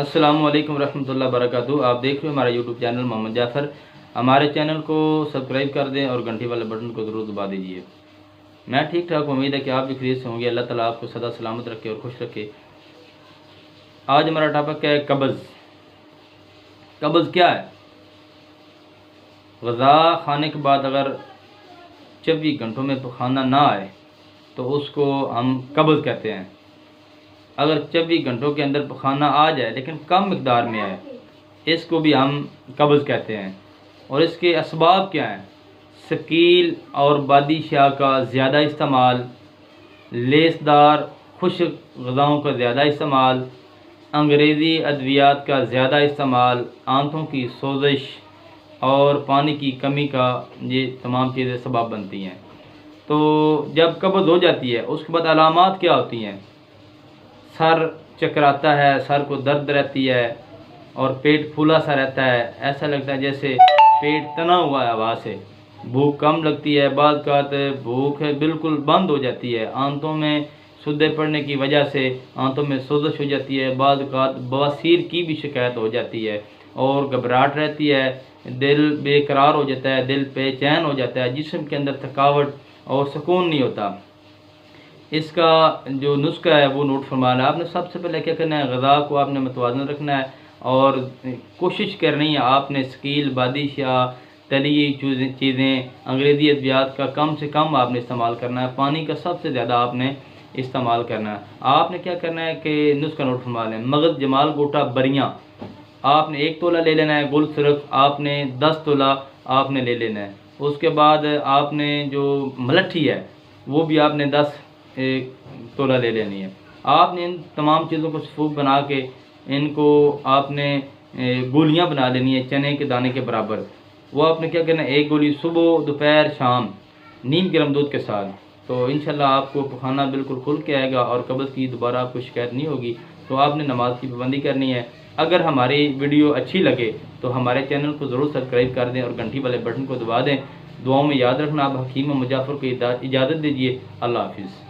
السلام علیکم ورحمۃ اللہ وبرکاتہ۔ آپ دیکھ رہے ہیں ہمارا یوٹیوب چینل محمد جعفر۔ ہمارے چینل کو سبسکرائب کر دیں اور گھنٹی والے بٹن کو ضرور دبا دیجیے۔ میں ٹھیک ٹھاک، امید ہے کہ آپ بھی خیریت سے ہوں گے۔ اللہ تعالیٰ آپ کو سدا سلامت رکھے اور خوش رکھے۔ آج ہمارا ٹاپک ہے قبض۔ قبض کیا ہے؟ غذا کھانے کے بعد اگر 24 گھنٹوں میں کھانا نہ آئے تو اس کو ہم قبض کہتے ہیں۔ اگر 24 گھنٹوں کے اندر کھانا آ جائے لیکن کم مقدار میں آئے، اس کو بھی ہم قبض کہتے ہیں۔ اور اس کے اسباب کیا ہیں؟ ثقیل اور بادی اشیاء کا زیادہ استعمال، لیسدار خشک غذاؤں کا زیادہ استعمال، انگریزی ادویات کا زیادہ استعمال، آنتوں کی سوزش اور پانی کی کمی کا، یہ تمام چیزیں سبب بنتی ہیں۔ تو جب قبض ہو جاتی ہے اس کے بعد علامات کیا ہوتی ہیں؟ سر چکراتا ہے، سر کو درد رہتی ہے اور پیٹ پھولا سا رہتا ہے، ایسا لگتا ہے جیسے پیٹ تنا ہوا ہے ہوا سے۔ بھوک کم لگتی ہے، بعض اوقات بھوک بالکل بند ہو جاتی ہے، آنتوں میں سودے پڑنے کی وجہ سے آنتوں میں سوزش ہو جاتی ہے، بعض اوقات بواسیر کی بھی شکایت ہو جاتی ہے اور گھبراہٹ رہتی ہے، دل بے قرار ہو جاتا ہے، دل بے چین ہو جاتا ہے، جسم کے اندر تھکاوٹ اور سکون نہیں ہوتا۔ اس کا جو نسخہ ہے وہ نوٹ فرمانا ہے۔ آپ نے سب سے پہلے کیا کرنا ہے؟ غذا کو آپ نے متوازن رکھنا ہے اور کوشش کرنی ہے آپ نے ثقیل بادی اشیاء، تلی چیزیں، انگریزی ادویات کا کم سے کم آپ نے استعمال کرنا ہے، پانی کا سب سے زیادہ آپ نے استعمال کرنا ہے۔ آپ نے کیا کرنا ہے کہ نسخہ نوٹ فرما لیں۔ مغز جمال گوٹا بریاں آپ نے 1 تولہ لے لینا ہے، گل سرخ آپ نے 10 تولہ آپ نے لے لینا ہے۔ اس کے بعد آپ نے جو ملٹھی ہے وہ بھی آپ نے 10 تولہ لے لینی ہے۔ آپ نے ان تمام چیزوں کو صفوف بنا کے ان کو آپ نے گولیاں بنا لینی ہے چنے کے دانے کے برابر۔ وہ آپ نے کیا کرنا ہے؟ 1 گولی صبح، دوپہر، شام، نیم گرم دودھ کے ساتھ۔ تو انشاءاللہ آپ کو کھانا بالکل کھل کے آئے گا اور قبض کی دوبارہ آپ کو شکایت نہیں ہوگی۔ تو آپ نے نماز کی پابندی کرنی ہے۔ اگر ہماری ویڈیو اچھی لگے تو ہمارے چینل کو ضرور سبسکرائب کر دیں اور گھنٹی والے بٹن کو دبا دیں۔ دعاؤں میں یاد رکھنا۔ آپ حکیم محمد جعفر کو اجازت دیجیے۔ اللہ حافظ۔